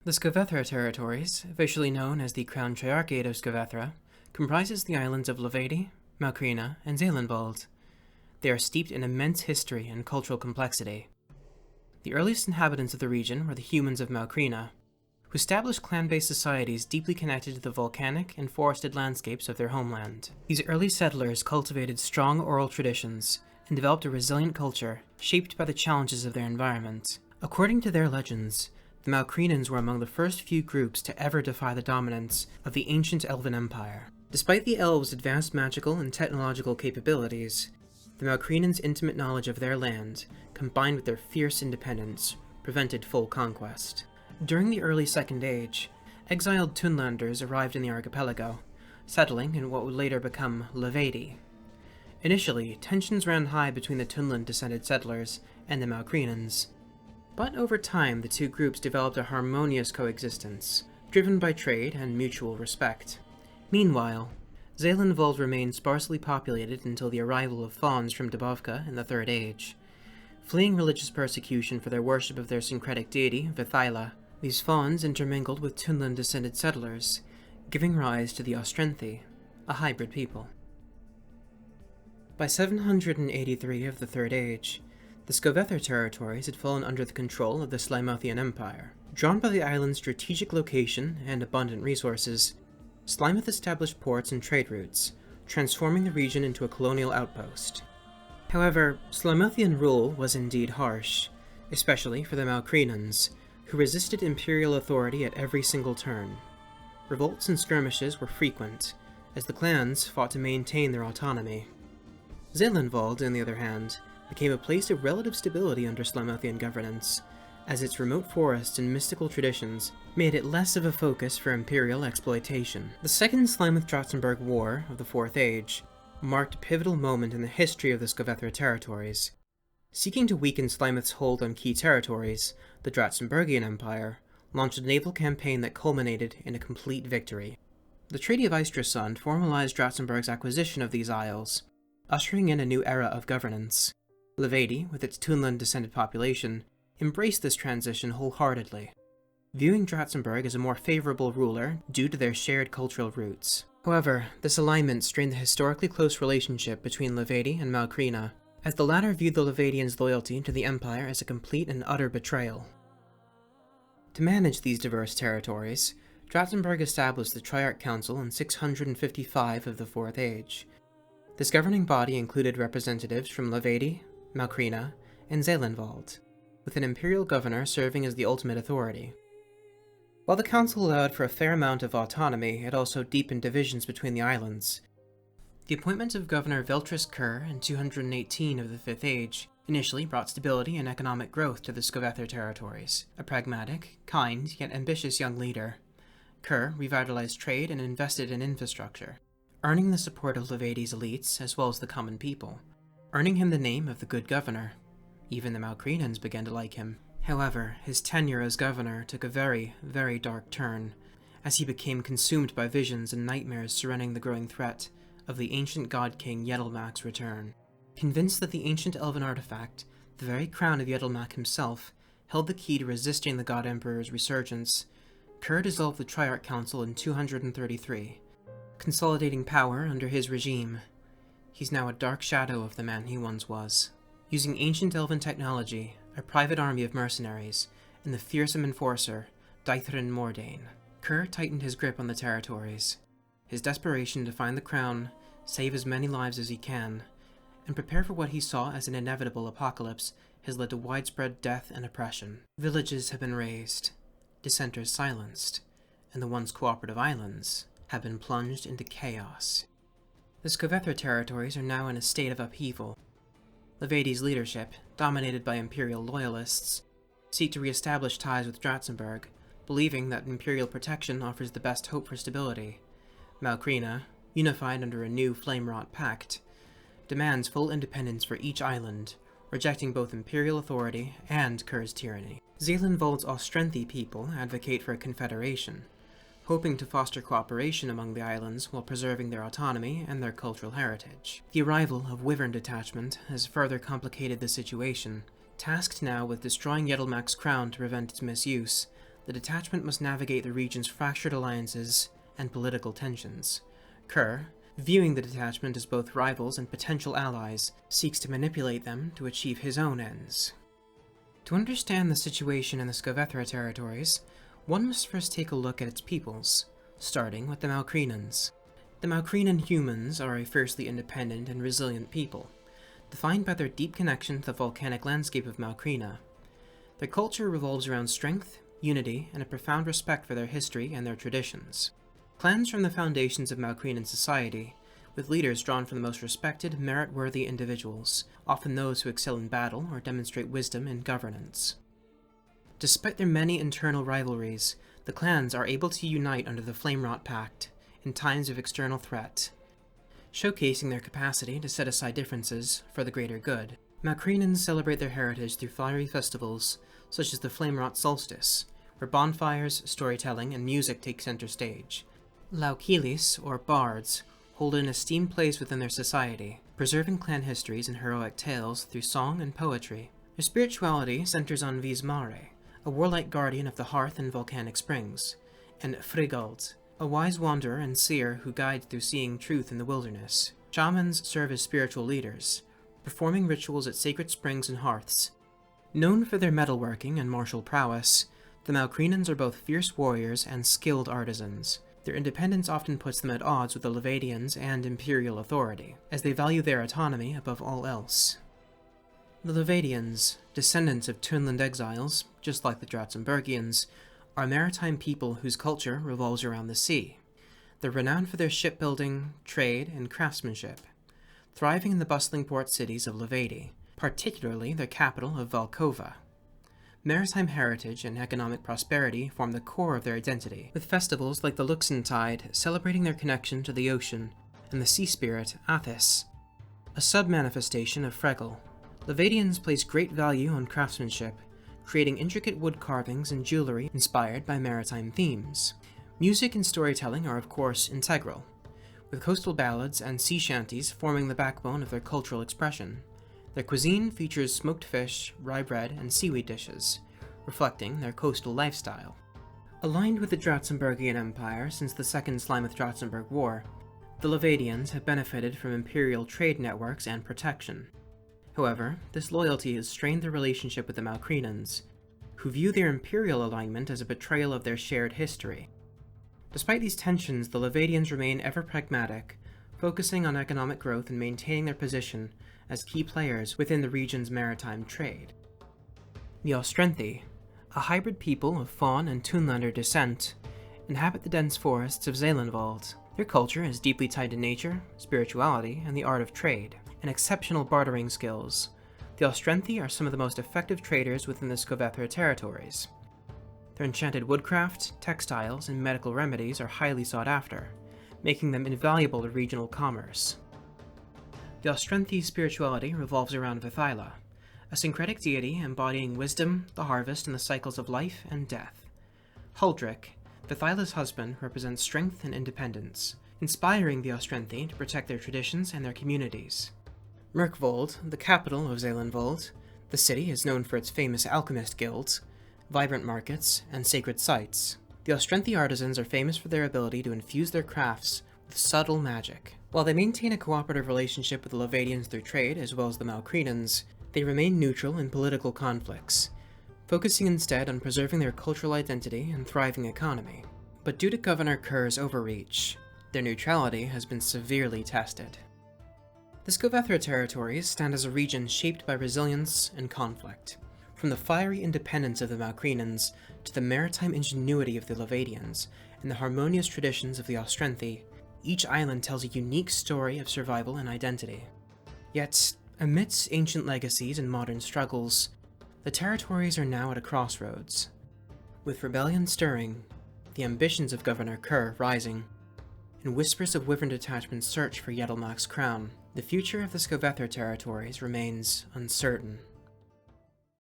The Skovethra territories, officially known as the Crown Triarchate of Skovethra, comprises the islands of Levedi, Malkrina, and Zeelandwald. They are steeped in immense history and cultural complexity. The earliest inhabitants of the region were the humans of Malkrina, who established clan-based societies deeply connected to the volcanic and forested landscapes of their homeland. These early settlers cultivated strong oral traditions and developed a resilient culture shaped by the challenges of their environment. According to their legends, the Malkrinans were among the first few groups to ever defy the dominance of the ancient Elven Empire. Despite the elves' advanced magical and technological capabilities, the Malkrinans' intimate knowledge of their land, combined with their fierce independence, prevented full conquest. During the early Second Age, exiled Tunlanders arrived in the archipelago, settling in what would later become Levedi. Initially, tensions ran high between the Tunland-descended settlers and the Malkrinans, but over time the two groups developed a harmonious coexistence, driven by trade and mutual respect. Meanwhile, Zeelandwald remained sparsely populated until the arrival of fauns from Dubovka in the Third Age. Fleeing religious persecution for their worship of their syncretic deity, Vithaila, these fauns intermingled with Tunland-descended settlers, giving rise to the Ostrenthi, a hybrid people. By 783 of the Third Age, the Skovethra territories had fallen under the control of the Slymothian Empire. Drawn by the island's strategic location and abundant resources, Slymoth established ports and trade routes, transforming the region into a colonial outpost. However, Slymothian rule was indeed harsh, especially for the Malkrinans, who resisted imperial authority at every single turn. Revolts and skirmishes were frequent, as the clans fought to maintain their autonomy. Zeelandwald, on the other hand, became a place of relative stability under Slymothian governance, as its remote forests and mystical traditions made it less of a focus for imperial exploitation. The Second Slymoth-Dratzenberg War of the Fourth Age marked a pivotal moment in the history of the Skovethra territories. Seeking to weaken Slymoth's hold on key territories, the Dratzenbergian Empire launched a naval campaign that culminated in a complete victory. The Treaty of Eistresund formalized Dratzenberg's acquisition of these isles, ushering in a new era of governance. Levedi, with its Tunland-descended population, embraced this transition wholeheartedly, viewing Dratzenberg as a more favorable ruler due to their shared cultural roots. However, this alignment strained the historically close relationship between Levedi and Malkrina, as the latter viewed the Levedians' loyalty to the Empire as a complete and utter betrayal. To manage these diverse territories, Dratzenberg established the Triarch Council in 655 of the Fourth Age. This governing body included representatives from Levedi, Malkrina, and Zeelandwald, with an imperial governor serving as the ultimate authority. While the council allowed for a fair amount of autonomy, it also deepened divisions between the islands. The appointment of Governor Veltris Kerr in 218 of the Fifth Age initially brought stability and economic growth to the Skovethra territories. A pragmatic, kind, yet ambitious young leader, Kerr revitalized trade and invested in infrastructure, earning the support of Levedi's elites as well as the common people, earning him the name of the Good Governor. Even the Malkrinans began to like him. However, his tenure as governor took a very, very dark turn, as he became consumed by visions and nightmares surrounding the growing threat of the ancient god king Yedlmak's return. Convinced that the ancient elven artifact, the very crown of Yedlmak himself, held the key to resisting the god emperor's resurgence, Kerr dissolved the Triarch Council in 233, consolidating power under his regime. He's now a dark shadow of the man he once was. Using ancient elven technology, a private army of mercenaries, and the fearsome enforcer, Dythrin Mordain, Kerr tightened his grip on the territories. His desperation to find the crown, save as many lives as he can, and prepare for what he saw as an inevitable apocalypse has led to widespread death and oppression. Villages have been razed, dissenters silenced, and the once cooperative islands have been plunged into chaos. The Skovethra territories are now in a state of upheaval. Levedi's leadership, dominated by imperial loyalists, seek to re-establish ties with Dratzenberg, believing that imperial protection offers the best hope for stability. Malkrina, unified under a new flame-wrought pact, demands full independence for each island, rejecting both imperial authority and Kerr's tyranny. Zeelandwald's Ostrenthi people advocate for a confederation, hoping to foster cooperation among the islands while preserving their autonomy and their cultural heritage. The arrival of Wyvern Detachment has further complicated the situation. Tasked now with destroying Yedlmak's crown to prevent its misuse, the Detachment must navigate the region's fractured alliances and political tensions. Kerr, viewing the Detachment as both rivals and potential allies, seeks to manipulate them to achieve his own ends. To understand the situation in the Skovethra territories, one must first take a look at its peoples, starting with the Malkrenans. The Malkrenan humans are a fiercely independent and resilient people, defined by their deep connection to the volcanic landscape of Malkrena. Their culture revolves around strength, unity, and a profound respect for their history and their traditions. Clans form the foundations of Malkrenan society, with leaders drawn from the most respected, merit-worthy individuals, often those who excel in battle or demonstrate wisdom in governance. Despite their many internal rivalries, the clans are able to unite under the Flamerot Pact in times of external threat, showcasing their capacity to set aside differences for the greater good. Malkrenans celebrate their heritage through fiery festivals, such as the Flamerot Solstice, where bonfires, storytelling, and music take center stage. Laukilis, or bards, hold an esteemed place within their society, preserving clan histories and heroic tales through song and poetry. Their spirituality centers on Vismare, a warlike guardian of the hearth and volcanic springs, and Frigald, a wise wanderer and seer who guides through seeing truth in the wilderness. Shamans serve as spiritual leaders, performing rituals at sacred springs and hearths. Known for their metalworking and martial prowess, the Malkrenans are both fierce warriors and skilled artisans. Their independence often puts them at odds with the Levadians and imperial authority, as they value their autonomy above all else. The Levadians, descendants of Tunland exiles, just like the Dratzenbergians, are a maritime people whose culture revolves around the sea. They're renowned for their shipbuilding, trade, and craftsmanship, thriving in the bustling port cities of Levadi, particularly their capital of Valkova. Maritime heritage and economic prosperity form the core of their identity, with festivals like the Luxentide celebrating their connection to the ocean, and the sea spirit Athis, a sub-manifestation of Fregel. Levadians place great value on craftsmanship, creating intricate wood carvings and jewelry inspired by maritime themes. Music and storytelling are of course integral, with coastal ballads and sea shanties forming the backbone of their cultural expression. Their cuisine features smoked fish, rye bread, and seaweed dishes, reflecting their coastal lifestyle. Aligned with the Dratzenbergian Empire since the Second Slamoth-Dratzenberg War, the Levadians have benefited from imperial trade networks and protection. However, this loyalty has strained their relationship with the Malkrenans, who view their imperial alignment as a betrayal of their shared history. Despite these tensions, the Levadians remain ever pragmatic, focusing on economic growth and maintaining their position as key players within the region's maritime trade. The Ostrenthi, a hybrid people of Faun and Tunlander descent, inhabit the dense forests of Zeelandwald. Their culture is deeply tied to nature, spirituality, and the art of trade, and exceptional bartering skills. The Ostrenthi are some of the most effective traders within the Skovethra territories. Their enchanted woodcraft, textiles, and medical remedies are highly sought after, making them invaluable to regional commerce. The Ostrenthi spirituality revolves around Vithyla, a syncretic deity embodying wisdom, the harvest, and the cycles of life and death. Huldrick, Vithyla's husband, represents strength and independence, inspiring the Ostrenthi to protect their traditions and their communities. Mirkwold, the capital of Zeelandwald, the city is known for its famous alchemist guilds, vibrant markets, and sacred sites. The Ostrenthi artisans are famous for their ability to infuse their crafts with subtle magic. While they maintain a cooperative relationship with the Levadians through trade as well as the Malkrenans, they remain neutral in political conflicts, focusing instead on preserving their cultural identity and thriving economy. But due to Governor Kerr's overreach, their neutrality has been severely tested. The Skovethra territories stand as a region shaped by resilience and conflict. From the fiery independence of the Malkrenans to the maritime ingenuity of the Levadians and the harmonious traditions of the Ostrenthi, each island tells a unique story of survival and identity. Yet, amidst ancient legacies and modern struggles, the territories are now at a crossroads. With rebellion stirring, the ambitions of Governor Kerr rising, and whispers of Wyvern Detachment's search for Yedelmak's crown, the future of the Skovethra territories remains uncertain.